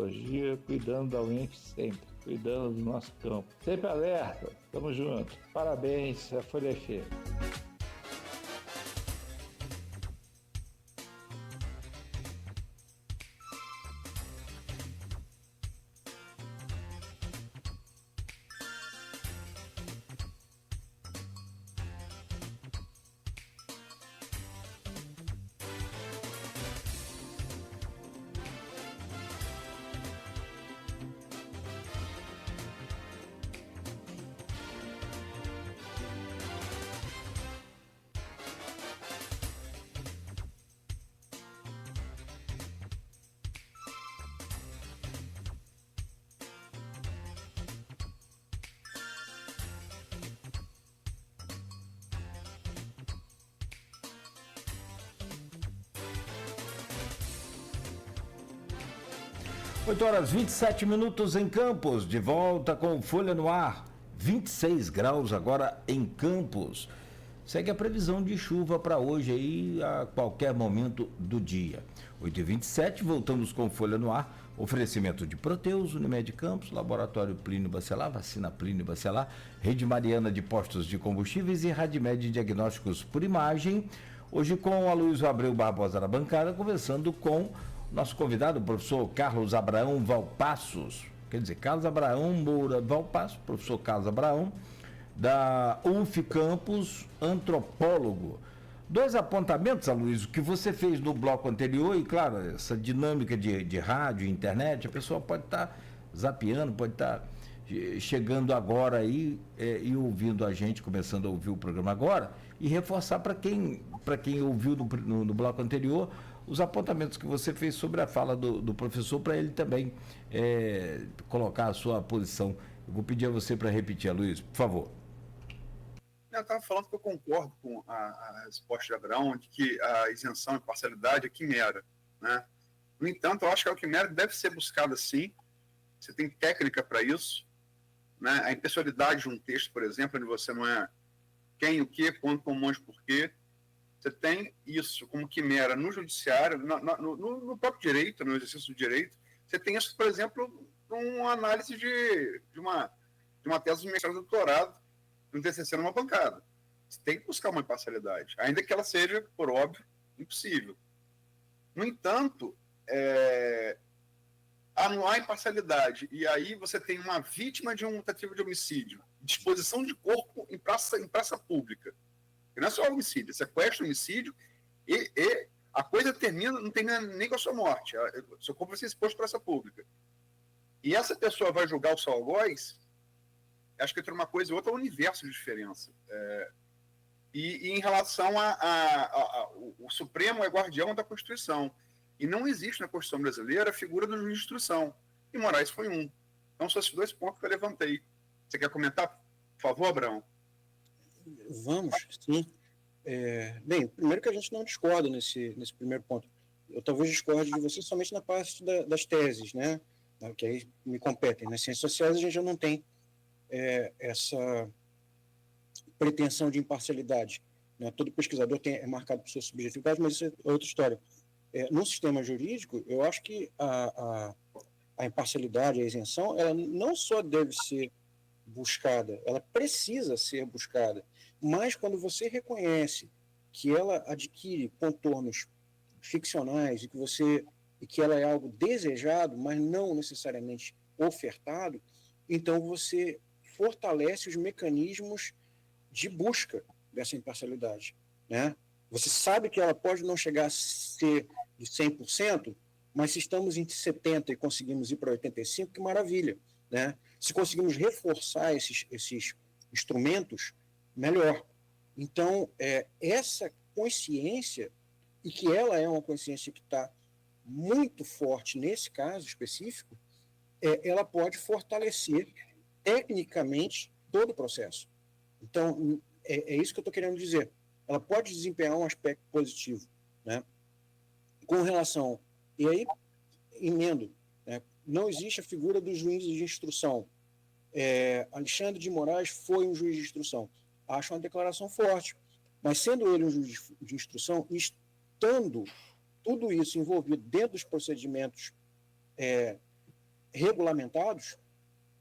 odontologia, cuidando da UENF sempre, cuidando do nosso campo. Sempre alerta, tamo junto. Parabéns, a Folha FM. Oito horas 27 minutos em Campos, de volta com Folha no Ar, 26 graus agora em Campos. Segue a previsão de chuva para hoje aí a qualquer momento do dia. 8h27, voltamos com Folha no Ar, oferecimento de Proteus, Unimed Campos, Laboratório Plínio Bacelar, Vacina Plínio Bacelar, Rede Mariana de Postos de Combustíveis e Radmed Diagnósticos por Imagem. Hoje com a Aloysio Abreu Barbosa na bancada, conversando com nosso convidado, o professor Carlos Abraão Valpassos, quer dizer, Carlos Abraão Moura Valpassos, professor Carlos Abraão, da UF Campos, antropólogo. Dois apontamentos, Aloysio, que você fez no bloco anterior, e claro, essa dinâmica de rádio, internet, a pessoa pode estar zapeando, pode estar chegando agora aí e ouvindo a gente, começando a ouvir o programa agora, e reforçar para quem ouviu no bloco anterior os apontamentos que você fez sobre a fala do professor, para ele também colocar a sua posição. Eu vou pedir a você para repetir, Aloysio, por favor. Eu estava falando que eu concordo com a resposta de Abraão, de que a isenção e parcialidade é quimera, né? No entanto, eu acho que a quimera deve ser buscada sim, você tem técnica para isso, né? A impessoalidade de um texto, por exemplo, onde você não é quem, o que, quando, como, onde, por quê, você tem isso como quimera no judiciário, no próprio direito, no exercício do direito, você tem isso, por exemplo, numa análise de uma tese de mestrado e doutorado, de um TCC numa bancada. Você tem que buscar uma imparcialidade, ainda que ela seja, por óbvio, impossível. No entanto, não há imparcialidade, e aí você tem uma vítima de uma tentativa de homicídio, disposição de corpo em praça pública. E não é só homicídio, sequestro, homicídio, e a coisa termina, não termina nem com a sua morte, seu corpo vai ser exposto à praça pública. E essa pessoa vai julgar o seu algoz, acho que entre uma coisa e outra é um universo de diferença. E em relação o Supremo é guardião da Constituição. E não existe na Constituição brasileira a figura do juiz de instrução. E Moraes foi um. Então, são esses dois pontos que eu levantei. Você quer comentar, por favor, Abraão? Vamos, sim. Bem, primeiro que a gente não discorda nesse primeiro ponto. Eu talvez discorde de você somente na parte das teses, né? Que aí me competem. Nas ciências sociais a gente já não tem essa pretensão de imparcialidade, né? Todo pesquisador é marcado por sua subjetividade, mas isso é outra história. No sistema jurídico, eu acho que a imparcialidade, a isenção, ela não só deve ser buscada, ela precisa ser buscada, mas quando você reconhece que ela adquire contornos ficcionais e que ela é algo desejado, mas não necessariamente ofertado, então você fortalece os mecanismos de busca dessa imparcialidade, né? Você sabe que ela pode não chegar a ser de 100%, mas se estamos em 70% e conseguimos ir para 85%, que maravilha, né? Se conseguimos reforçar esses instrumentos, melhor. Então, essa consciência, e que ela é uma consciência que está muito forte nesse caso específico, ela pode fortalecer tecnicamente todo o processo. Então, é isso que eu estou querendo dizer. Ela pode desempenhar um aspecto positivo, né? Com relação... E aí, emendo, né? Não existe a figura do juiz de instrução. Alexandre de Moraes foi um juiz de instrução. Acho uma declaração forte. Mas sendo ele um juiz de instrução, estando tudo isso envolvido dentro dos procedimentos regulamentados,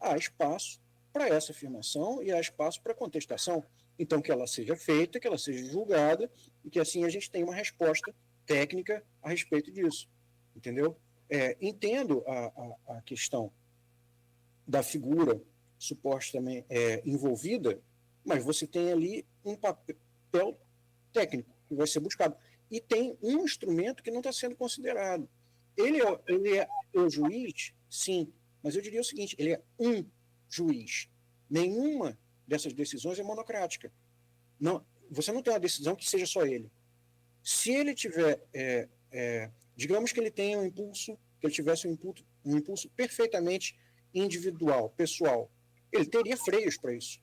há espaço para essa afirmação e há espaço para contestação. Então, que ela seja feita, que ela seja julgada e que assim a gente tenha uma resposta técnica a respeito disso. Entendeu? Entendo a questão da figura supostamente envolvida, mas você tem ali um papel técnico que vai ser buscado. E tem um instrumento que não está sendo considerado. Ele é o juiz, sim, mas eu diria o seguinte, ele é um juiz. Nenhuma dessas decisões é monocrática. Não, você não tem uma decisão que seja só ele. Se ele tiver, digamos que ele tenha um impulso, que ele tivesse um impulso perfeitamente individual, pessoal, ele teria freios para isso.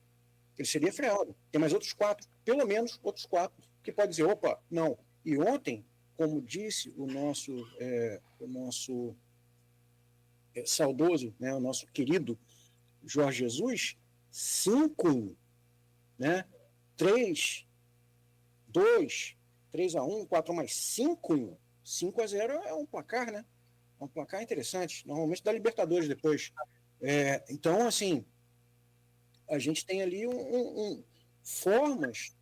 Ele seria freado. Tem mais outros 4, pelo menos outros 4, que pode dizer, opa, não. E ontem, como disse o nosso saudoso, né, o nosso querido Jorge Jesus, 5-1, né? 3-2, 3-1, 4 mais 5-1. 5-0 é um placar, né? É um placar interessante. Normalmente dá Libertadores depois. Então, assim, a gente tem ali formas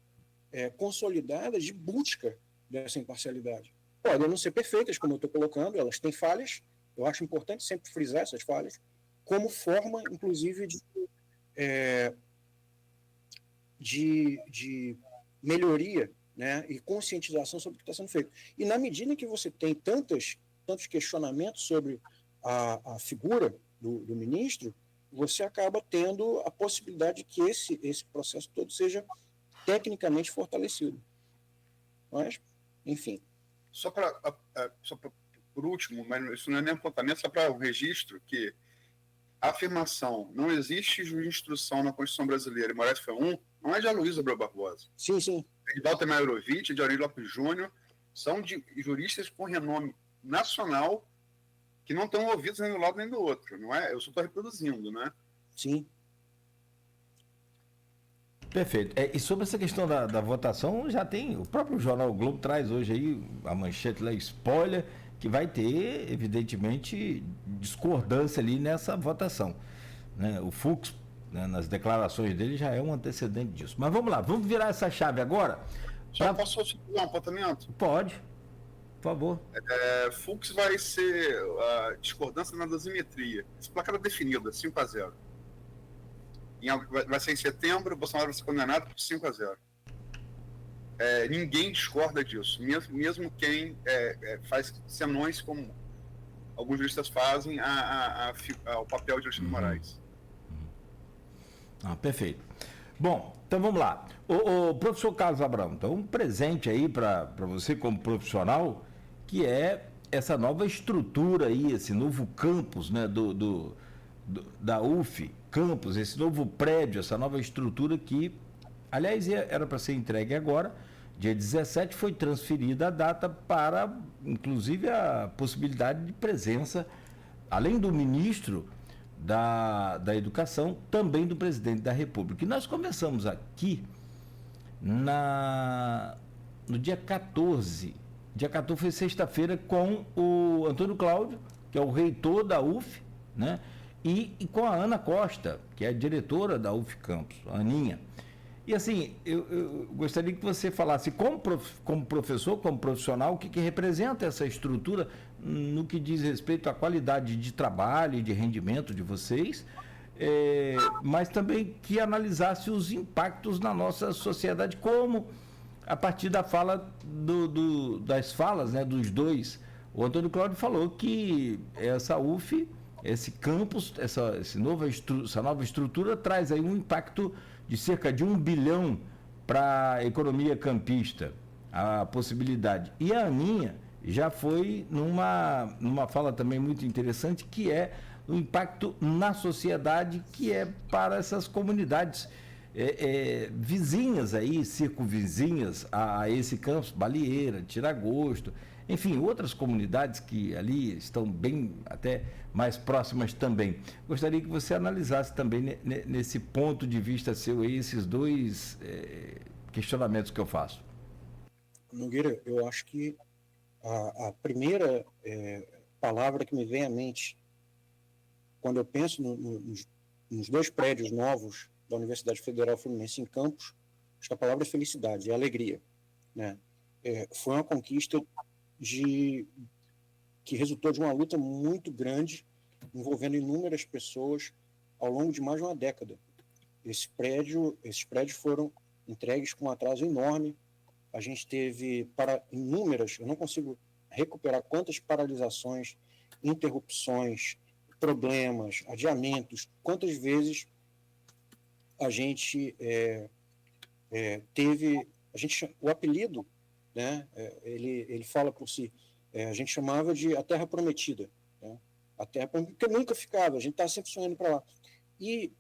consolidadas de busca dessa imparcialidade. Podem não ser perfeitas, como eu estou colocando, elas têm falhas. Eu acho importante sempre frisar essas falhas, como forma, inclusive, de melhoria, né, e conscientização sobre o que está sendo feito. E na medida que você tem tantos questionamentos sobre a figura do ministro, você acaba tendo a possibilidade de que esse processo todo seja tecnicamente fortalecido. Mas, enfim. Só por último, mas isso não é nem um apontamento, só para o registro, que a afirmação não existe juiz de instrução na Constituição Brasileira e Moraes foi um, não é de Aloysio Abreu Barbosa. Sim, sim. É de Walter Mairovitch, de Aurílio Lopes Júnior, são de juristas com renome nacional que não estão ouvidos nem do lado nem do outro, não é? Eu só estou reproduzindo, né? Sim. Perfeito. E sobre essa questão da votação, já tem, o próprio jornal o Globo traz hoje aí a manchete lá, spoiler, que vai ter, evidentemente, discordância ali nessa votação, né? O Fux, né, nas declarações dele, já é um antecedente disso. Mas vamos lá, vamos virar essa chave agora. Posso fazer um apontamento? Pode, por favor. Fux vai ser a discordância na dosimetria. Esse placar é definido, 5-0. Vai ser em setembro, o Bolsonaro vai ser condenado por 5-0. Ninguém discorda disso, mesmo quem faz senões, como alguns juristas fazem, ao papel de Alexandre Moraes. Perfeito. Bom, então vamos lá. O professor Carlos Abrão, então um presente aí para você como profissional, que é essa nova estrutura aí, esse novo campus, né, da UF, campus, esse novo prédio, essa nova estrutura que, aliás, era para ser entregue agora, dia 17, foi transferida a data para, inclusive, a possibilidade de presença, além do ministro da Educação, também do presidente da República. E nós começamos aqui no dia 14. Dia 14 foi sexta-feira com o Antônio Cláudio, que é o reitor da UF, né? E com a Ana Costa, que é a diretora da UF Campus, a Aninha. E assim, eu gostaria que você falasse, como professor, como profissional, o que representa essa estrutura no que diz respeito à qualidade de trabalho e de rendimento de vocês, mas também que analisasse os impactos na nossa sociedade, como a partir da fala das falas, né, dos dois. O Antônio Cláudio falou que essa UF, esse campus, essa nova estrutura traz aí um impacto de cerca de 1 bilhão para a economia campista, a possibilidade. E a Aninha já foi numa fala também muito interessante, que é o impacto na sociedade, que é para essas comunidades vizinhas aí, circunvizinhas a esse campus, Balieira, Tiragosto, enfim, outras comunidades que ali estão bem, até mais próximas também. Gostaria que você analisasse também nesse ponto de vista seu aí, esses dois questionamentos que eu faço. Nogueira, eu acho que a primeira palavra que me vem à mente quando eu penso nos 2 prédios novos da Universidade Federal Fluminense em Campos, acho que a palavra é felicidade, é alegria, né? Foi uma conquista que resultou de uma luta muito grande, envolvendo inúmeras pessoas ao longo de mais de uma década. Esses prédios foram entregues com um atraso enorme. A gente teve inúmeras, eu não consigo recuperar quantas paralisações, interrupções, problemas, adiamentos, quantas vezes a gente teve, o apelido, né, ele fala por si, a gente chamava de a Terra Prometida, né? A Terra Prometida, porque nunca ficava, a gente estava sempre sonhando para lá. E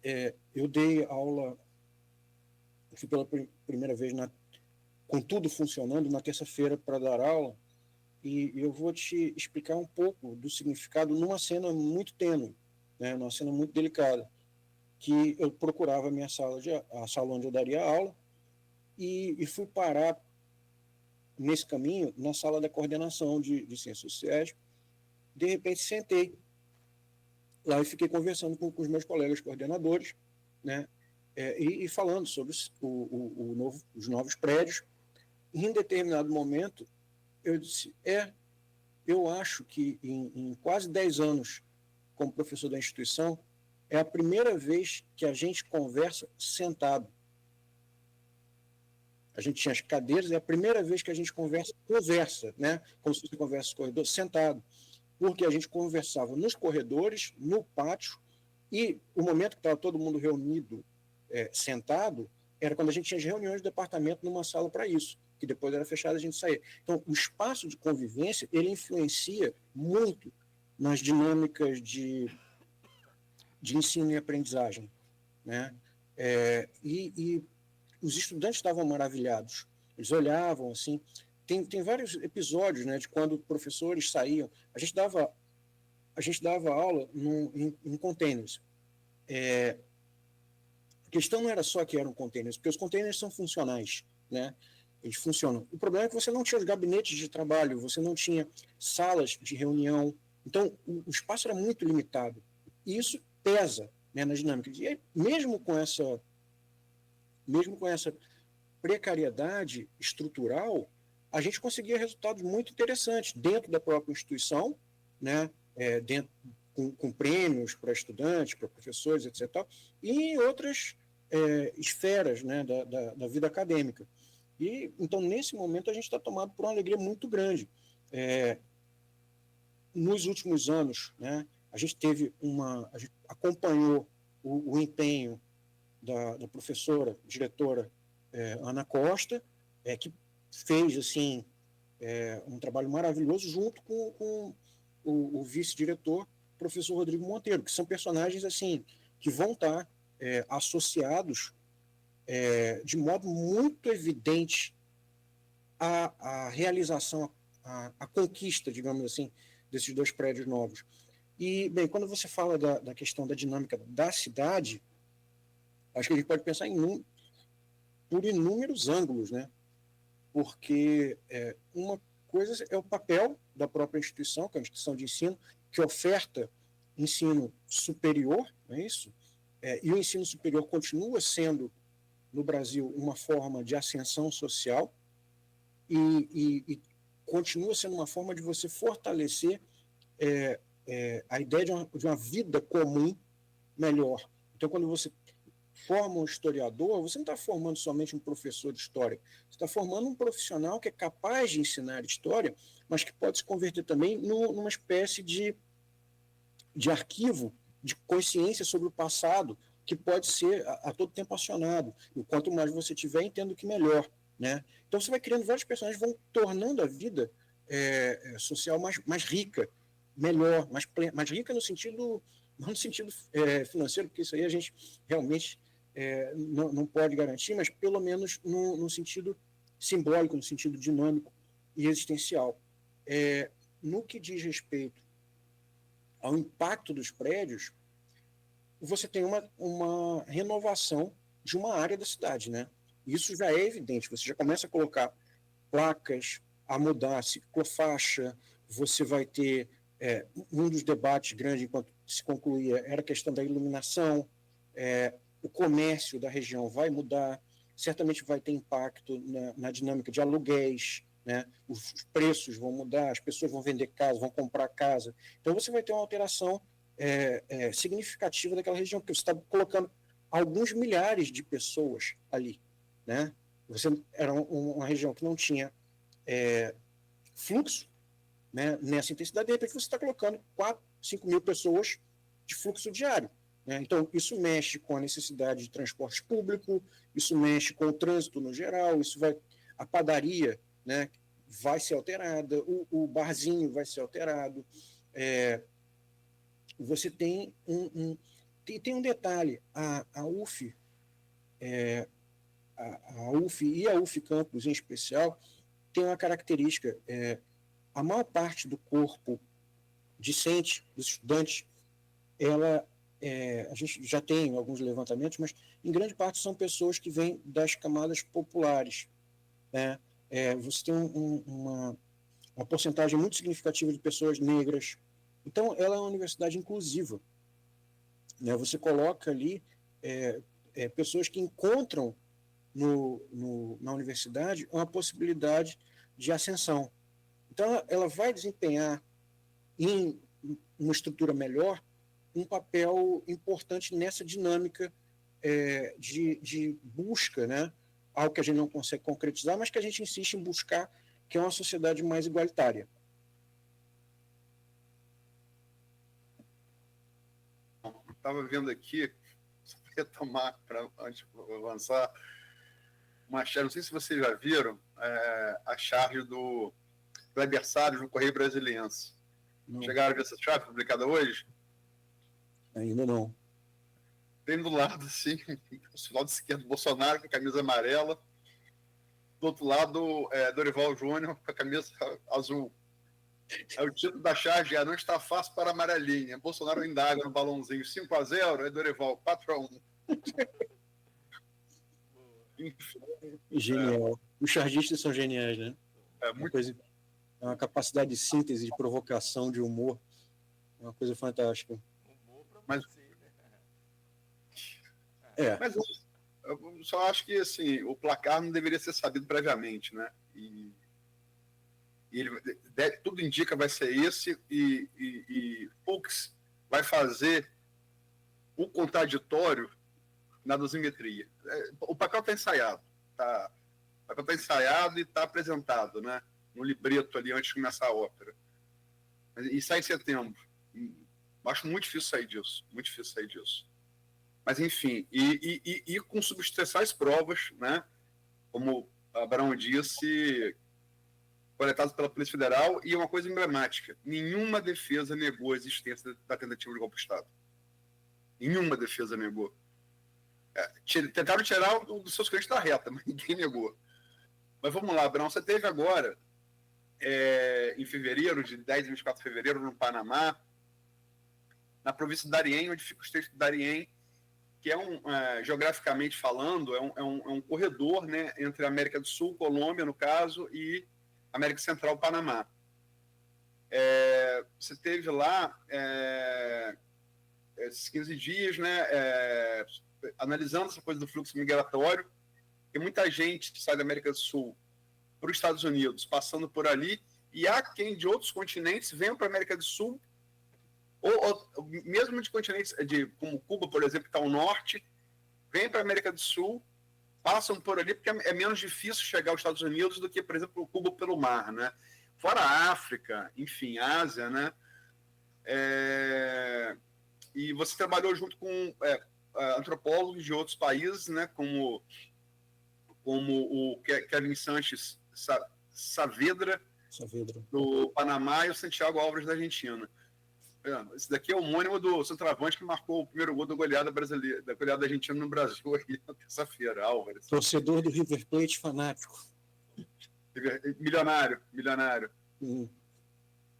eu dei aula, fui pela primeira vez com tudo funcionando na terça-feira para dar aula, e eu vou te explicar um pouco do significado numa cena muito tênue, né, numa cena muito delicada, que eu procurava a sala onde eu daria aula, e fui parar nesse caminho na sala da coordenação de Ciências Sociais. De repente sentei lá e fiquei conversando com os meus colegas coordenadores, né, e falando sobre os novos prédios. Em determinado momento, eu disse, eu acho que em quase 10 anos como professor da instituição, é a primeira vez que a gente conversa sentado. A gente tinha as cadeiras, é a primeira vez que a gente conversa, né? Como se você conversa no corredor, sentado. Porque a gente conversava nos corredores, no pátio, e o momento que estava todo mundo reunido, sentado, era quando a gente tinha as reuniões do departamento numa sala para isso, que depois era fechada, a gente saía. Então, o espaço de convivência, ele influencia muito nas dinâmicas de ensino e aprendizagem, né? E os estudantes estavam maravilhados. Eles olhavam, assim... Tem vários episódios, né, de quando professores saíam. A gente dava aula em containers. A questão não era só que eram containers, porque os containers são funcionais, né? Eles funcionam. O problema é que você não tinha os gabinetes de trabalho, você não tinha salas de reunião. Então, o espaço era muito limitado. E isso pesa, né, na dinâmica. E aí, mesmo com essa precariedade estrutural, a gente conseguia resultados muito interessantes dentro da própria instituição, né, com prêmios para estudantes, para professores, etc., e em outras esferas, né, da vida acadêmica. E, então, nesse momento, a gente está tomado por uma alegria muito grande. Nos últimos anos, né, a gente acompanhou o empenho da professora, diretora Ana Costa, que fez assim, um trabalho maravilhoso junto com o vice-diretor, professor Rodrigo Monteiro, que são personagens assim que vão estar associados de modo muito evidente à realização, à conquista, digamos assim, desses 2 prédios novos. E, bem, quando você fala da questão da dinâmica da cidade, acho que a gente pode pensar por inúmeros ângulos, né? Porque uma coisa é o papel da própria instituição, que é a instituição de ensino, que oferta ensino superior, não é isso? E o ensino superior continua sendo, no Brasil, uma forma de ascensão social e continua sendo uma forma de você fortalecer a ideia de uma vida comum melhor. Então, quando você forma um historiador, você não está formando somente um professor de história, você está formando um profissional que é capaz de ensinar história, mas que pode se converter também numa espécie de arquivo de consciência sobre o passado, que pode ser a todo tempo acionado. E quanto mais você tiver, entendo que melhor, né? Então você vai criando vários personagens, vão tornando a vida social mais rica, melhor, mais rica no sentido, não no sentido financeiro, porque isso aí a gente realmente não pode garantir, mas pelo menos no sentido simbólico, no sentido dinâmico e existencial. No que diz respeito ao impacto dos prédios, você tem uma renovação de uma área da cidade, né? Isso já é evidente, você já começa a colocar placas, a mudar ciclofaixa, você vai ter um dos debates grandes enquanto se concluía era a questão da iluminação, o comércio da região vai mudar, certamente vai ter impacto na dinâmica de aluguéis, né? Os preços vão mudar, as pessoas vão vender casa, vão comprar casa. Então você vai ter uma alteração significativa daquela região, porque você está colocando alguns milhares de pessoas ali, né? Você era uma região que não tinha fluxo, né, nessa intensidade, de repente você está colocando 4, 5 mil pessoas de fluxo diário, né? Então, isso mexe com a necessidade de transporte público, isso mexe com o trânsito no geral, a padaria, né, vai ser alterada, o barzinho vai ser alterado. Você tem um detalhe, a UF, a UF e a UF Campus em especial, tem uma característica, a maior parte do corpo discente, dos estudantes, a gente já tem alguns levantamentos, mas em grande parte são pessoas que vêm das camadas populares, né? Você tem uma porcentagem muito significativa de pessoas negras. Então, ela é uma universidade inclusiva, né? Você coloca ali pessoas que encontram na universidade uma possibilidade de ascensão. Então, ela vai desempenhar, em uma estrutura melhor, um papel importante nessa dinâmica de busca, né? Algo que a gente não consegue concretizar, mas que a gente insiste em buscar, que é uma sociedade mais igualitária. Estava vendo aqui, só para retomar, antes de avançar, uma charge, não sei se vocês já viram, a charge do aniversário no Correio Brasiliense. Não. Chegaram a ver essa charge publicada hoje? Ainda não. Tem do lado, assim, o lado esquerdo, Bolsonaro com a camisa amarela, do outro lado, Dorival Júnior com a camisa azul. O título da charge não está fácil para a amarelinha. Bolsonaro indaga no balãozinho 5-0, Dorival 4-1. Genial. Os chargistas são geniais, né? Muito. Uma capacidade de síntese, de provocação, de humor. É uma coisa fantástica. Mas eu só acho que assim, o placar não deveria ser sabido previamente, né? E tudo indica vai ser esse, e Fux vai fazer o contraditório na dosimetria. O papel está ensaiado, e está apresentado, né? No libreto ali antes de começar a ópera. E sai em setembro. Acho muito difícil sair disso. Mas, enfim, e com substanciais provas, né? Como Abraão disse, coletadas pela Polícia Federal, e uma coisa emblemática: nenhuma defesa negou a existência da tentativa de golpe de Estado. Nenhuma defesa negou. Tentaram tirar dos seus clientes da reta, mas ninguém negou. Mas vamos lá, Abraão, você teve agora, em fevereiro, de 10 a 24 de fevereiro, no Panamá, na província de Darién, onde fica o estreito de Darién, que geograficamente falando, é um corredor, né, entre a América do Sul, Colômbia, no caso, e América Central, Panamá. Você teve lá esses 15 dias, né, analisando essa coisa do fluxo migratório, e muita gente que sai da América do Sul para os Estados Unidos, passando por ali, e há quem de outros continentes venham para a América do Sul, ou mesmo de continentes como Cuba, por exemplo, que está ao norte, vêm para a América do Sul, passam por ali, porque é menos difícil chegar aos Estados Unidos do que, por exemplo, Cuba pelo mar, né? Fora a África, enfim, Ásia, né? E você trabalhou junto com antropólogos de outros países, né? Como o Kevin Sanches Saavedra, do Panamá, e o Santiago Alves, da Argentina. Esse daqui é o homônimo do centroavante que marcou o primeiro gol da goleada brasileira, da goleada argentina no Brasil aí na terça-feira, Álvares. Torcedor do River Plate fanático. Milionário.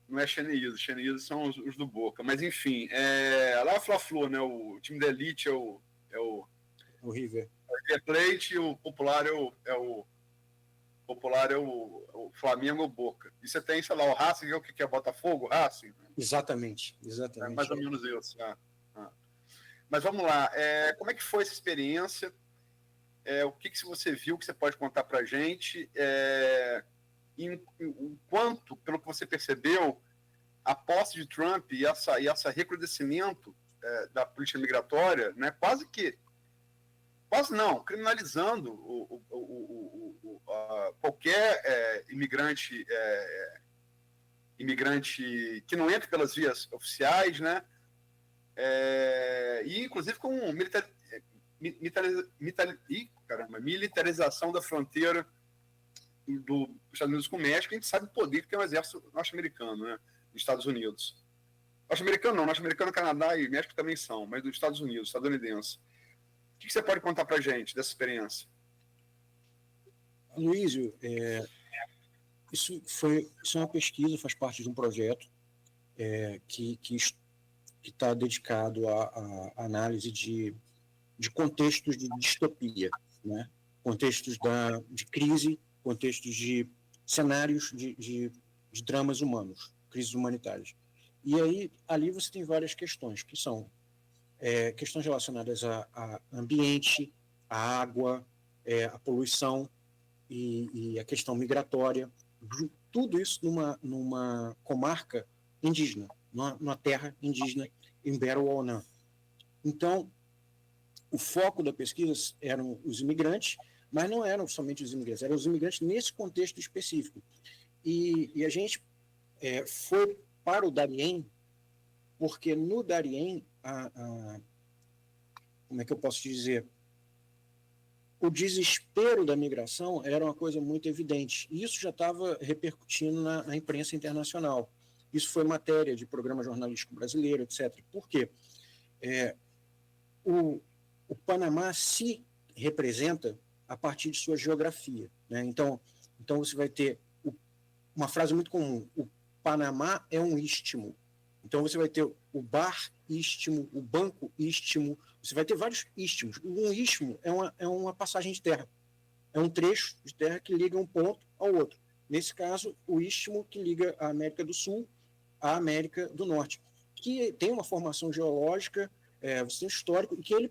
Não é Xeneize são os do Boca. Mas, enfim, lá é o Fla-Flu, né? O time da elite é o River. River Plate, e o popular é o popular é o Flamengo ou Boca. E você tem, sei lá, o Racing, o que é Botafogo, Racing? Exatamente. É mais ou menos isso. Mas vamos lá, como é que foi essa experiência? O que você viu que você pode contar para a gente? O quanto, pelo que você percebeu, a posse de Trump e essa recrudescimento da política migratória, né, quase não, criminalizando qualquer imigrante que não entre pelas vias oficiais, né, e inclusive com militarização da fronteira dos Estados Unidos com o México. A gente sabe o poder que tem o exército norte-americano, né, nos Estados Unidos. Norte-americano, Canadá e México também são, mas dos Estados Unidos, estadunidense. O que você pode contar para a gente dessa experiência? Luísio, isso é uma pesquisa, faz parte de um projeto que está dedicado à análise de contextos de distopia, né? Contextos de crise, contextos de cenários de dramas humanos, crises humanitárias. E aí, ali você tem várias questões, que são questões relacionadas a ambiente, a água, a poluição e a questão migratória, tudo isso numa comarca indígena, numa terra indígena, em Beroana. Então, o foco da pesquisa eram os imigrantes, mas não eram somente os imigrantes, eram os imigrantes nesse contexto específico. E a gente foi para o Darién, porque no Darién, como é que eu posso dizer? O desespero da migração era uma coisa muito evidente. E isso já estava repercutindo na imprensa internacional. Isso foi matéria de programa jornalístico brasileiro, etc. Por quê? O Panamá se representa a partir de sua geografia, né? Então você vai ter uma frase muito comum: o Panamá é um istmo. Então você vai ter o bar istmo, o banco istmo, você vai ter vários istmos. Um istmo é uma passagem de terra, é um trecho de terra que liga um ponto ao outro. Nesse caso, o istmo que liga a América do Sul à América do Norte, que tem uma formação geológica, você tem um histórico, e que ele,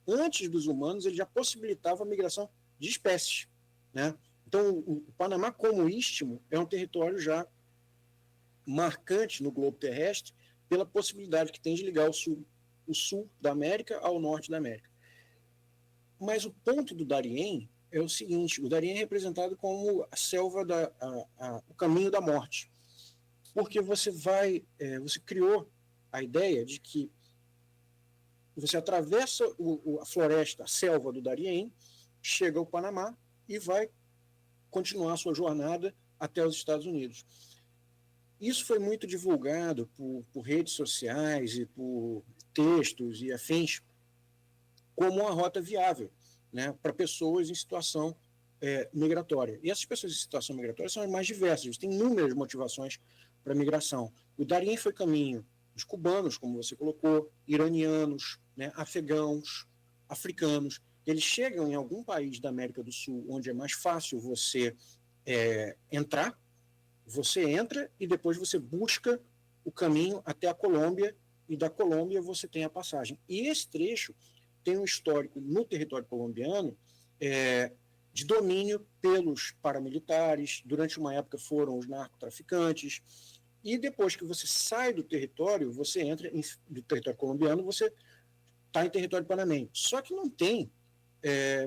antes dos humanos, ele já possibilitava a migração de espécies, né? Então, o Panamá, como istmo, é um território já marcante no globo terrestre pela possibilidade que tem de ligar o sul da América ao norte da América. Mas o ponto do Darién é o seguinte: o Darién é representado como a selva, o caminho da morte, porque você criou a ideia de que você atravessa a floresta, a selva do Darién, chega ao Panamá e vai continuar a sua jornada até os Estados Unidos. Isso foi muito divulgado por redes sociais e por textos e afins como uma rota viável, né, para pessoas em situação migratória. E essas pessoas em situação migratória são as mais diversas, tem inúmeras motivações para a migração. O Darién foi caminho dos cubanos, como você colocou, iranianos, né, afegãos, africanos. Eles chegam em algum país da América do Sul onde é mais fácil você entrar. Você entra e depois você busca o caminho até a Colômbia, e da Colômbia você tem a passagem. E esse trecho tem um histórico no território colombiano de domínio pelos paramilitares, durante uma época foram os narcotraficantes, e depois que você sai do território, você entra do território colombiano, você está em território panamenho. Só que não tem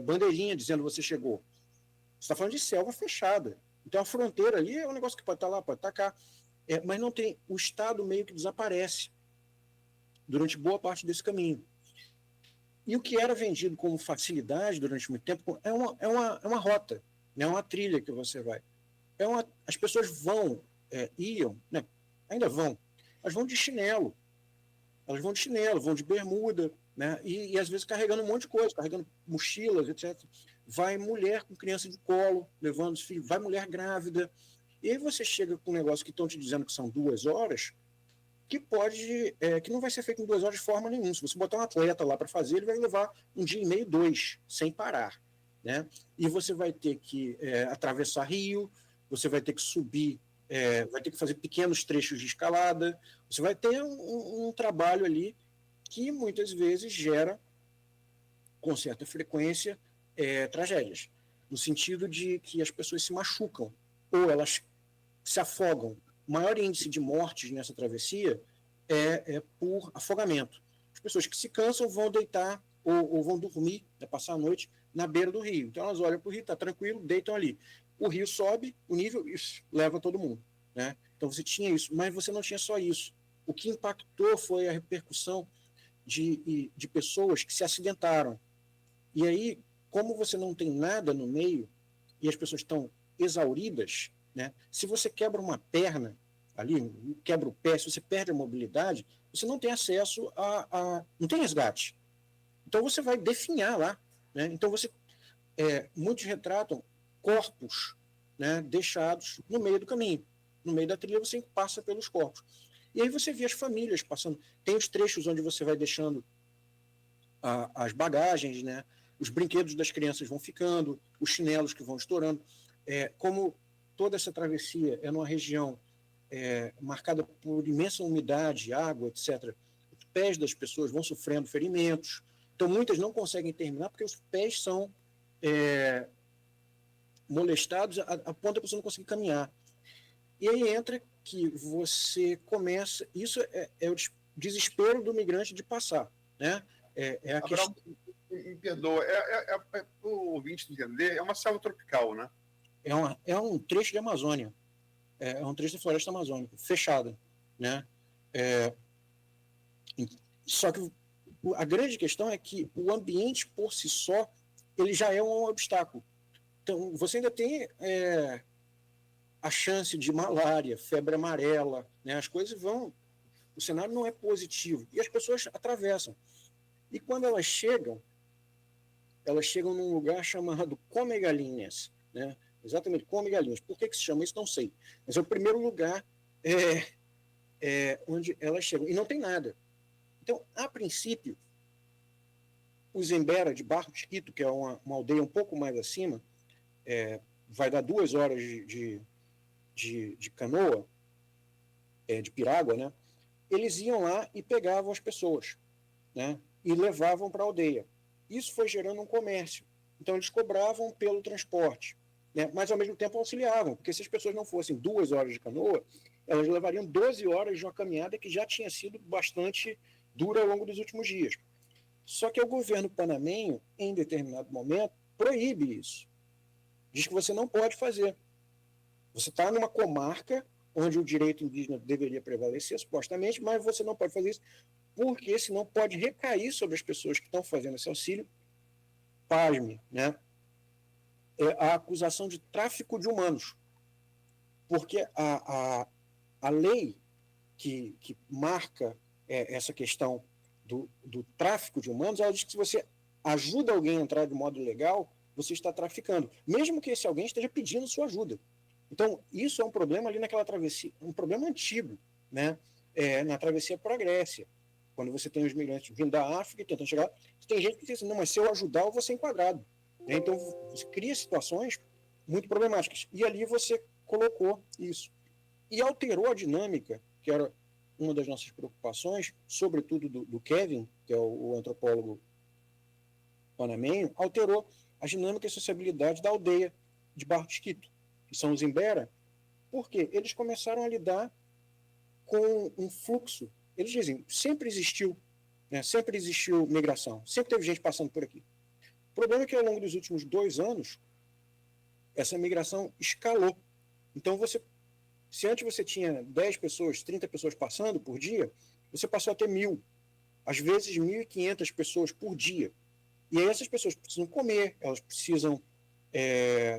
bandeirinha dizendo você chegou. Você está falando de selva fechada. Então, a fronteira ali é um negócio que pode estar lá, pode estar cá. Mas não tem. O Estado meio que desaparece durante boa parte desse caminho. E o que era vendido como facilidade durante muito tempo é uma rota, é uma trilha que você vai. As pessoas iam, né, ainda vão, elas vão de chinelo. Elas vão de chinelo, vão de bermuda, né, e às vezes carregando um monte de coisa, carregando mochilas, etc. Vai mulher com criança de colo, levando os filhos, vai mulher grávida. E aí você chega com um negócio que estão te dizendo que são 2 horas, que não vai ser feito em 2 horas de forma nenhuma. Se você botar um atleta lá para fazer, ele vai levar 1 dia e meio, 2, sem parar. né? E você vai ter que atravessar rio, você vai ter que subir, vai ter que fazer pequenos trechos de escalada, você vai ter um trabalho ali que muitas vezes gera, com certa frequência, tragédias, no sentido de que as pessoas se machucam ou elas se afogam. O maior índice de mortes nessa travessia é por afogamento. As pessoas que se cansam vão deitar ou vão dormir, passar a noite na beira do rio. Então elas olham para o rio, está tranquilo, deitam ali. O rio sobe, o nível leva todo mundo, né? Então você tinha isso, mas você não tinha só isso. O que impactou foi a repercussão de pessoas que se acidentaram. E aí, como você não tem nada no meio e as pessoas estão exauridas, né? Se você quebra uma perna ali, quebra o pé, se você perde a mobilidade, você não tem acesso não tem resgate. Então você vai definhar lá, né? Então muitos retratam corpos, né, deixados no meio do caminho. No meio da trilha você passa pelos corpos. E aí você vê as famílias passando. Tem os trechos onde você vai deixando as bagagens, né? Os brinquedos das crianças vão ficando, os chinelos que vão estourando. Como toda essa travessia é numa região marcada por imensa umidade, água, etc., os pés das pessoas vão sofrendo ferimentos. Então, muitas não conseguem terminar porque os pés são molestados a ponto da pessoa não conseguir caminhar. E aí entra que você começa... Isso é o desespero do migrante de passar, né? A questão... Me perdoa, para o ouvinte entender, é uma selva tropical, né? É um trecho de Amazônia, é um trecho da floresta amazônica, fechada, né? Só que a grande questão é que o ambiente por si só, ele já é um obstáculo. Então, você ainda tem a chance de malária, febre amarela, né? As coisas vão... O cenário não é positivo. E as pessoas atravessam. E quando elas chegam num lugar chamado Come Galinhas, né? Exatamente, Come Galinhas. Por que se chama isso? Não sei. Mas é o primeiro lugar onde elas chegam. E não tem nada. Então, a princípio, o Zembera de Barro Mosquito, que é uma aldeia um pouco mais acima, vai dar 2 horas de canoa, de pirágua, né? Eles iam lá e pegavam as pessoas, né? E levavam para a aldeia. Isso foi gerando um comércio. Então, eles cobravam pelo transporte, né? Mas, ao mesmo tempo, auxiliavam, porque se as pessoas não fossem 2 horas de canoa, elas levariam 12 horas de uma caminhada que já tinha sido bastante dura ao longo dos últimos dias. Só que o governo panamenho, em determinado momento, proíbe isso. Diz que você não pode fazer. Você está numa comarca onde o direito indígena deveria prevalecer, supostamente, mas você não pode fazer isso, porque senão pode recair sobre as pessoas que estão fazendo esse auxílio, pasme, né? A acusação de tráfico de humanos. Porque a lei que marca essa questão do tráfico de humanos, ela diz que se você ajuda alguém a entrar de modo ilegal, você está traficando, mesmo que esse alguém esteja pedindo sua ajuda. Então, isso é um problema ali naquela travessia, um problema antigo, né? Na travessia para a Grécia, quando você tem os migrantes vindo da África e tentando chegar, tem gente que diz assim, não, mas se eu ajudar, eu vou ser enquadrado. Então, você cria situações muito problemáticas. E ali você colocou isso. E alterou a dinâmica, que era uma das nossas preocupações, sobretudo do Kevin, que é o antropólogo panamenho, alterou a dinâmica e sociabilidade da aldeia de Barro Mosquito, que são os Imbera, porque eles começaram a lidar com um fluxo. Eles dizem, sempre existiu migração, sempre teve gente passando por aqui. O problema é que ao longo dos últimos 2 anos, essa migração escalou. Então, se antes você tinha 10 pessoas, 30 pessoas passando por dia, você passou a ter 1.000, às vezes 1.500 pessoas por dia. E aí essas pessoas precisam comer, elas precisam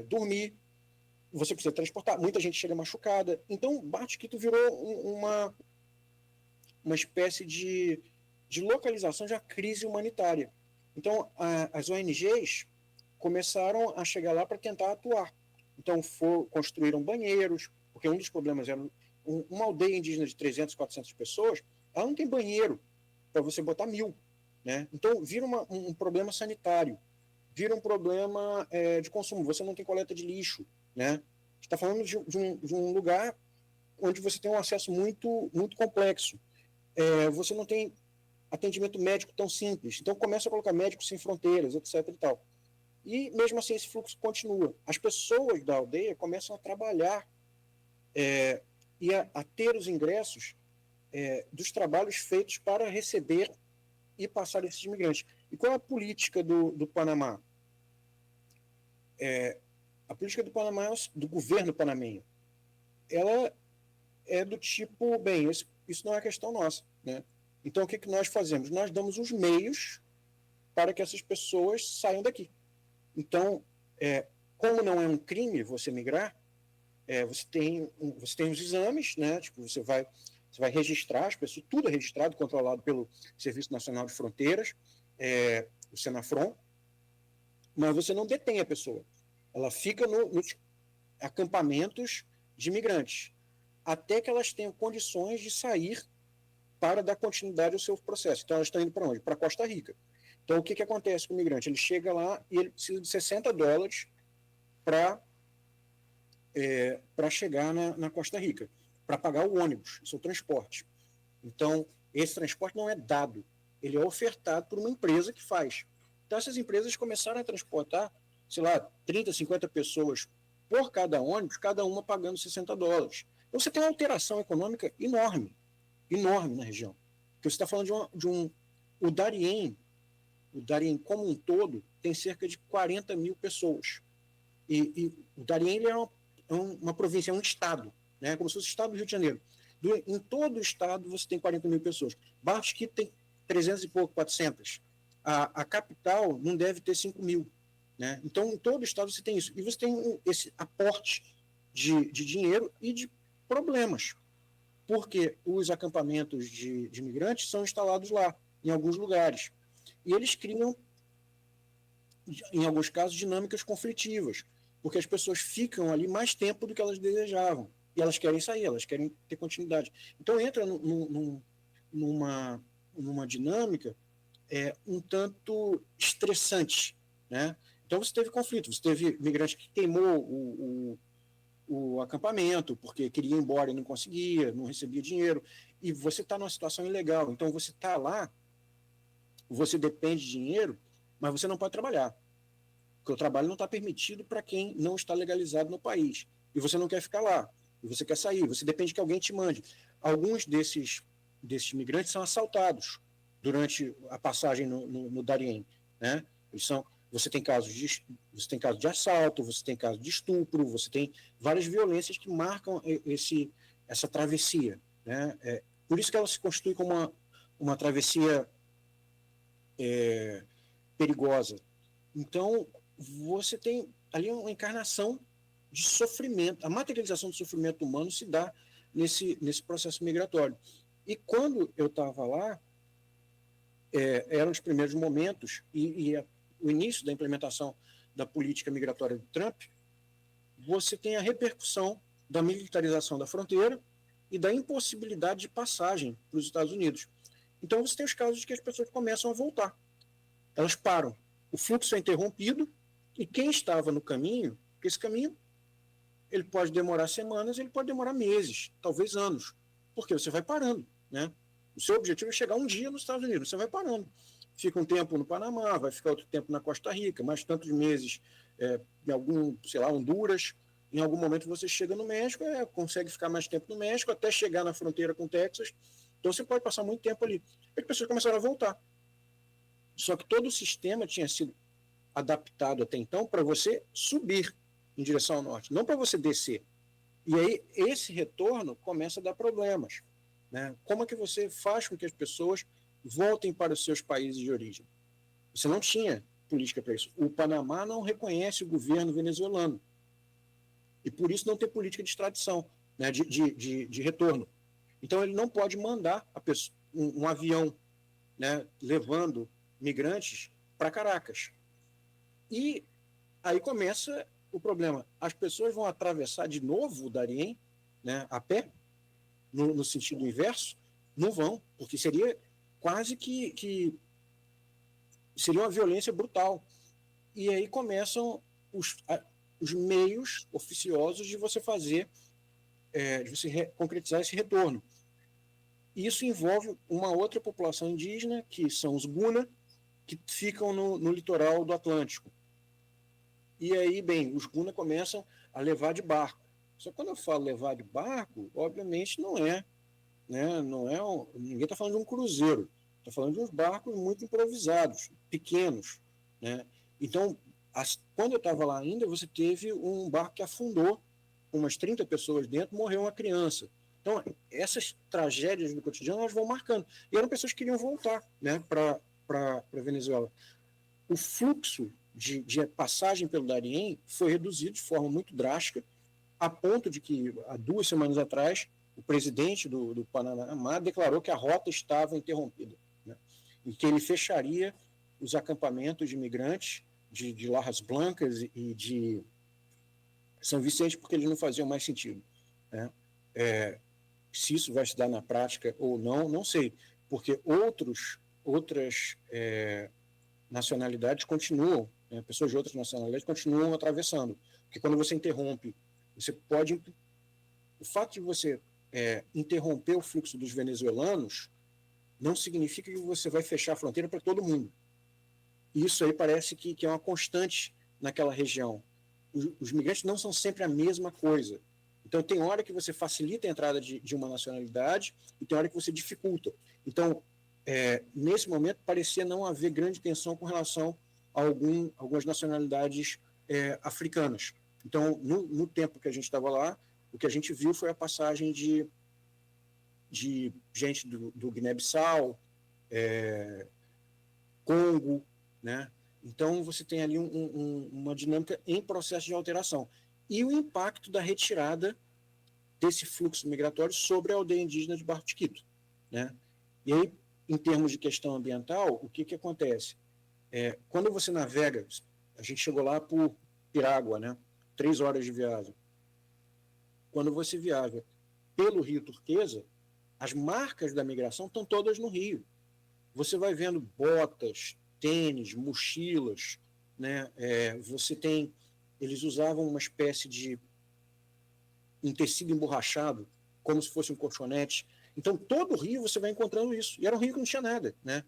dormir, você precisa transportar, muita gente chega machucada. Então, Barro Mosquito virou uma espécie de localização de uma crise humanitária. Então, as ONGs começaram a chegar lá para tentar atuar. Então, construíram banheiros, porque um dos problemas era uma aldeia indígena de 300, 400 pessoas, ela não tem banheiro para você botar 1.000. Né? Então, vira um problema sanitário. vira um problema de consumo. Você não tem coleta de lixo, né? Está falando de um lugar onde você tem um acesso muito, muito complexo. Você não tem atendimento médico tão simples. Então, começa a colocar médicos sem fronteiras, etc. e tal. E, mesmo assim, esse fluxo continua. As pessoas da aldeia começam a trabalhar e a ter os ingressos dos trabalhos feitos para receber e passar esses imigrantes. E qual é a política do Panamá? A política do Panamá, do governo panamenho, ela é do tipo, bem, isso não é questão nossa, né? Então, o que nós fazemos? Nós damos os meios para que essas pessoas saiam daqui. Então, como não é um crime você migrar, você tem os exames, né? Tipo, você vai registrar as pessoas, tudo é registrado, controlado pelo Serviço Nacional de Fronteiras, o Senafron, mas você não detém a pessoa. Ela fica nos acampamentos de imigrantes, até que elas tenham condições de sair para dar continuidade ao seu processo. Então, elas estão indo para onde? Para Costa Rica. Então, o que acontece com o imigrante? Ele chega lá e ele precisa de $60 para chegar na Costa Rica, para pagar o ônibus, o seu transporte. Então, esse transporte não é dado, ele é ofertado por uma empresa que faz. Então, essas empresas começaram a transportar, sei lá, 30, 50 pessoas por cada ônibus, cada uma pagando $60. Então, você tem uma alteração econômica enorme na região. Porque você está falando o Darién como um todo tem cerca de 40 mil pessoas. E o Darién ele é uma província, é um estado, né? Como se fosse o estado do Rio de Janeiro. Em todo o estado você tem 40 mil pessoas. Barra Chiquito tem 300 e pouco, 400. A capital não deve ter 5 mil. Né? Então, em todo o estado você tem isso. E você tem esse aporte de dinheiro e de problemas. Porque os acampamentos de imigrantes são instalados lá, em alguns lugares. E eles criam, em alguns casos, dinâmicas conflitivas, porque as pessoas ficam ali mais tempo do que elas desejavam. E elas querem sair, elas querem ter continuidade. Então, entra numa dinâmica um tanto estressante. Né? Então, você teve conflito, você teve imigrante que queimou o acampamento, porque queria ir embora e não conseguia, não recebia dinheiro, e você está numa situação ilegal. Então, você está lá, você depende de dinheiro, mas você não pode trabalhar, porque o trabalho não está permitido para quem não está legalizado no país, e você não quer ficar lá, e você quer sair, você depende que alguém te mande. Alguns desses imigrantes são assaltados durante a passagem no Darién, né? Você tem casos de assalto, você tem casos de estupro, você tem várias violências que marcam essa travessia. Né? Por isso que ela se constitui como uma travessia perigosa. Então, você tem ali uma encarnação de sofrimento. A materialização do sofrimento humano se dá nesse processo migratório. E quando eu estava lá, eram os primeiros momentos, o início da implementação da política migratória do Trump, você tem a repercussão da militarização da fronteira e da impossibilidade de passagem para os Estados Unidos. Então, você tem os casos de que as pessoas começam a voltar. Elas param. O fluxo é interrompido e quem estava no caminho, porque esse caminho ele pode demorar semanas, ele pode demorar meses, talvez anos, porque você vai parando. Né? O seu objetivo é chegar um dia nos Estados Unidos, você vai parando. Fica um tempo no Panamá, vai ficar outro tempo na Costa Rica, mais tantos meses em algum, sei lá, Honduras. Em algum momento você chega no México, consegue ficar mais tempo no México, até chegar na fronteira com o Texas. Então você pode passar muito tempo ali. E as pessoas começaram a voltar. Só que todo o sistema tinha sido adaptado até então para você subir em direção ao norte, não para você descer. E aí esse retorno começa a dar problemas. Né? Como é que você faz com que as pessoas voltem para os seus países de origem? Você não tinha política para isso. O Panamá não reconhece o governo venezuelano. E por isso não tem política de extradição, né, de retorno. Então ele não pode mandar um avião, né, levando migrantes para Caracas. E aí começa o problema. As pessoas vão atravessar de novo o Darién, né, a pé, no sentido inverso? Não vão, porque seria quase que seria uma violência brutal. e aí começam os meios oficiosos de você fazer, de você concretizar esse retorno. Isso envolve uma outra população indígena, que são os Guna, que ficam no litoral do Atlântico. E aí, bem, os Guna começam a levar de barco. Só que quando eu falo levar de barco, obviamente não é, né? Ninguém está falando de um cruzeiro, está falando de uns barcos muito improvisados, pequenos, né? Então, quando eu estava lá ainda, você teve um barco que afundou, com umas 30 pessoas dentro, morreu uma criança. Então, essas tragédias do cotidiano, elas vão marcando. E eram pessoas que queriam voltar, né, para a Venezuela. O fluxo de passagem pelo Darién foi reduzido de forma muito drástica, a ponto de que, há 2 semanas atrás, o presidente do Panamá declarou que a rota estava interrompida, né, e que ele fecharia os acampamentos de imigrantes de Lajas Blancas e de São Vicente, porque eles não faziam mais sentido, né? Se isso vai se dar na prática ou não, não sei, porque outras nacionalidades continuam, né, pessoas de outras nacionalidades continuam atravessando, porque quando você interrompe, você pode... O fato de você interromper o fluxo dos venezuelanos não significa que você vai fechar a fronteira para todo mundo. Isso aí parece que é uma constante naquela região. Os migrantes não são sempre a mesma coisa. Então, tem hora que você facilita a entrada de uma nacionalidade e tem hora que você dificulta. Então, nesse momento, parecia não haver grande tensão com relação a algumas nacionalidades africanas. Então, no tempo que a gente estava lá, o que a gente viu foi a passagem de gente do Guiné-Bissau, Congo, né? Então, você tem ali uma dinâmica em processo de alteração. E o impacto da retirada desse fluxo migratório sobre a aldeia indígena de Barra do Chiquito, né? E aí, em termos de questão ambiental, o que acontece? Quando você navega, a gente chegou lá por Piragua, né? 3 horas de viagem. Quando você viaja pelo Rio Turquesa, as marcas da migração estão todas no rio. Você vai vendo botas, tênis, mochilas, né? Você tem... Eles usavam uma espécie de um tecido emborrachado, como se fosse um colchonete. Então, todo o rio você vai encontrando isso. E era um rio que não tinha nada, né?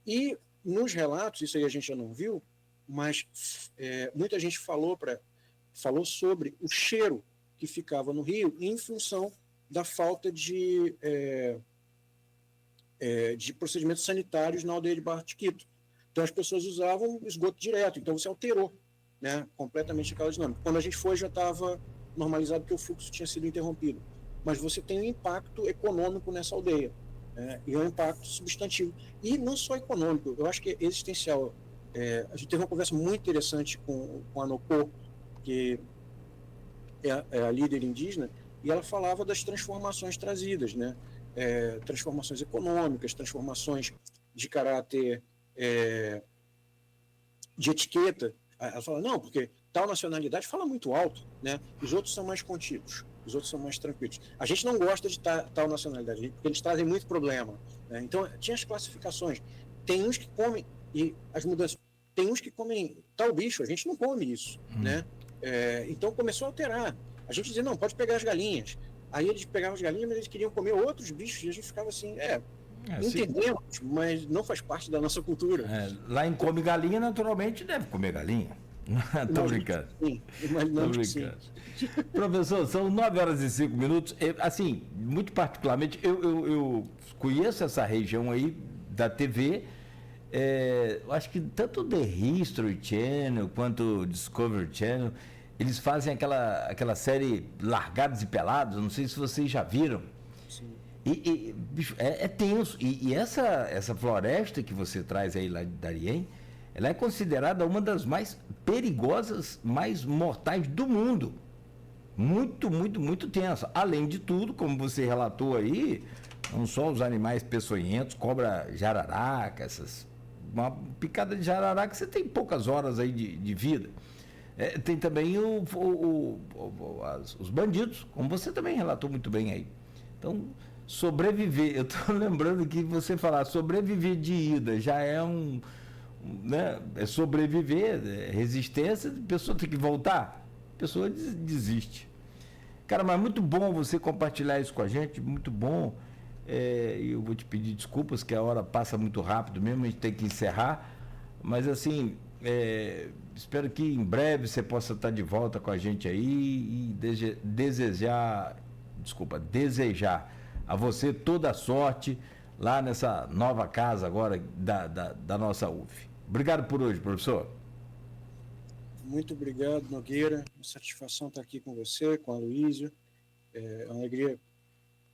E nos relatos, isso aí a gente já não viu, mas muita gente falou sobre o cheiro que ficava no rio em função da falta de procedimentos sanitários na aldeia de Barra do Chiquito. Então, as pessoas usavam esgoto direto. Então, você alterou, né, completamente aquela dinâmica. Quando a gente foi, já estava normalizado porque o fluxo tinha sido interrompido. Mas você tem um impacto econômico nessa aldeia, né, e é um impacto substantivo. E não só econômico, eu acho que é existencial. A gente teve uma conversa muito interessante com a Nocô, que é a líder indígena, e ela falava das transformações trazidas, né, transformações econômicas, transformações de caráter de etiqueta. Ela fala, não, porque tal nacionalidade fala muito alto, né? Os outros são mais contidos, os outros são mais tranquilos. A gente não gosta de tal nacionalidade, porque eles trazem muito problema, né? Então, tinha as classificações. Tem uns que comem, e as mudanças, tem uns que comem tal bicho, a gente não come isso, né? Então, começou a alterar. A gente dizia, não, pode pegar as galinhas. Aí eles pegavam as galinhas, mas eles queriam comer outros bichos, e a gente ficava assim, entendemos, mas não faz parte da nossa cultura. Lá em come galinha, naturalmente deve comer galinha. Estou brincando. Sim, imaginando que sim. Professor, são 9h05. Assim, muito particularmente, eu conheço essa região aí da TV. Eu acho que tanto o The History Channel quanto o Discovery Channel, eles fazem aquela série Largados e Pelados, não sei se vocês já viram. Sim. Bicho, é tenso. E essa floresta que você traz aí lá de Darién, ela é considerada uma das mais perigosas, mais mortais do mundo. Muito, muito, muito tensa. Além de tudo, como você relatou aí, não só os animais peçonhentos, cobra jararaca, uma picada de jararaca, você tem poucas horas aí de vida. Tem também os bandidos, como você também relatou muito bem aí. Então, sobreviver, eu estou lembrando que você falar sobreviver de ida já é né, é sobreviver, é resistência, a pessoa tem que voltar, a pessoa desiste. Cara, mas muito bom você compartilhar isso com a gente, muito bom. Eu vou te pedir desculpas, que a hora passa muito rápido mesmo, a gente tem que encerrar, mas assim, espero que em breve você possa estar de volta com a gente aí e desejar a você toda a sorte lá nessa nova casa agora da nossa UF. Obrigado por hoje, professor. Muito obrigado, Nogueira. Uma satisfação estar aqui com você, com a Aloísio. É uma alegria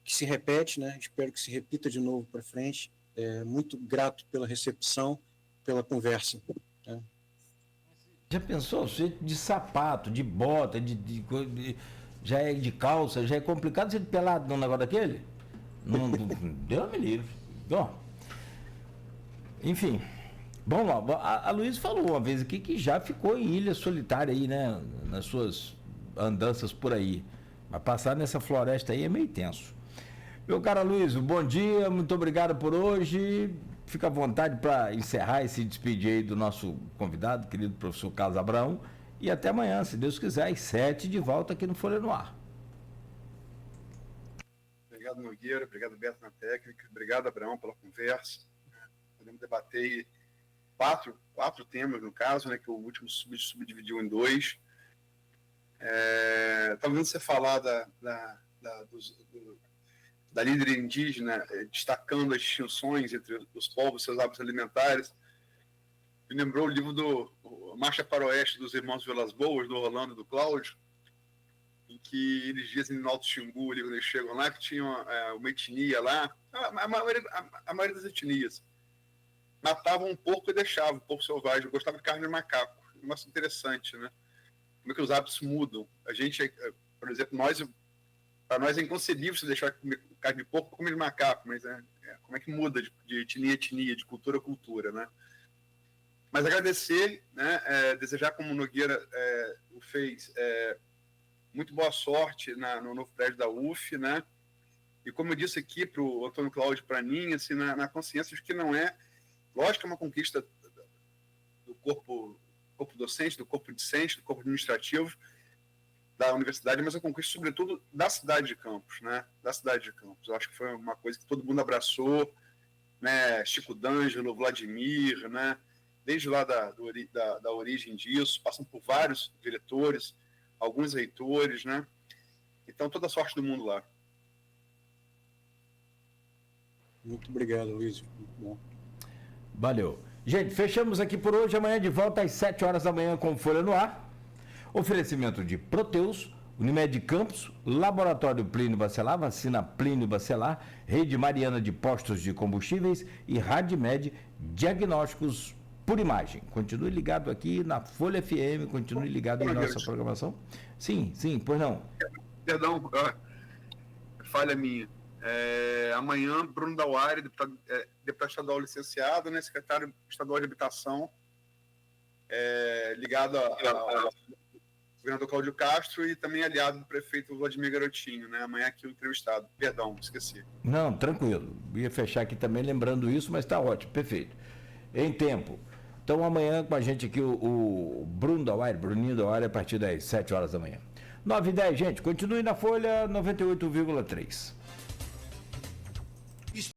que se repete, né? Espero que se repita de novo para frente. Muito grato pela recepção, pela conversa. Né? Já pensou? Você de sapato, de bota, já é de calça, já é complicado ser pelado num negócio daquele? Não, Deus me livre. Bom, enfim. Bom, a Luiz falou uma vez aqui que já ficou em ilha solitária aí, né? Nas suas andanças por aí. Mas passar nessa floresta aí é meio tenso. Meu caro Luiz, bom dia, muito obrigado por hoje. Fica à vontade para encerrar e se despedir aí do nosso convidado, querido professor Carlos Abraão. E até amanhã, se Deus quiser, às 7 de volta aqui no Folha no Ar. Obrigado, Nogueira. Obrigado, Beto, na técnica. Obrigado, Abraão, pela conversa. Podemos debater quatro temas, no caso, né, que o último subdividiu em 2. Estava vendo você falar da líder indígena, destacando as distinções entre os povos e seus hábitos alimentares. Me lembrou o livro do Marcha para o Oeste dos Irmãos Vilas Boas, do Orlando e do Cláudio, em que eles dizem no Alto Xingu, quando eles chegam lá, que tinha uma etnia lá, a maioria das etnias, matavam um porco e deixavam, um porco selvagem, gostavam de carne de macaco. Um negócio interessante, né? Como é que os hábitos mudam. A gente, por exemplo, para nós é inconcebível se deixar comer carne de porco para comer de macaco, mas como é que muda de etnia a etnia, de cultura a cultura, né? Mas agradecer, né, desejar, como o Nogueira o fez, muito boa sorte no novo prédio da UF, né? E como eu disse aqui para o Antônio Cláudio Praninha, assim, na consciência de que não é, lógico que é uma conquista do corpo docente, do corpo discente, do corpo administrativo da universidade, mas a conquista, sobretudo, da cidade de Campos, né? Da cidade de Campos. Eu acho que foi uma coisa que todo mundo abraçou, né? Chico D'Angelo, Vladimir, né? Desde lá da origem disso, passando por vários diretores, alguns reitores, né? Então, toda a sorte do mundo lá. Muito obrigado, Luiz. Muito bom. Valeu. Gente, fechamos aqui por hoje. Amanhã de volta às 7 horas da manhã com Folha no Ar. Oferecimento de Proteus, Unimed Campos, Laboratório Plínio Bacelar, Vacina Plínio Bacelar, Rede Mariana de Postos de Combustíveis e Radmed Diagnósticos por Imagem. Continue ligado aqui na Folha FM, continue ligado em nossa programação. Sim, pois não. Perdão, falha minha. Amanhã, Bruno Dauari, deputado estadual licenciado, né, secretário estadual de habitação, ligado ao governador Cláudio Castro e também aliado do prefeito Vladimir Garotinho, né? Amanhã aqui o entrevistado. Perdão, esqueci. Não, tranquilo. Ia fechar aqui também lembrando isso, mas está ótimo, perfeito. Em tempo. Então amanhã com a gente aqui o Bruninho Dauari, a partir das 7 horas da manhã. 9h10, gente. Continue na Folha 98,3.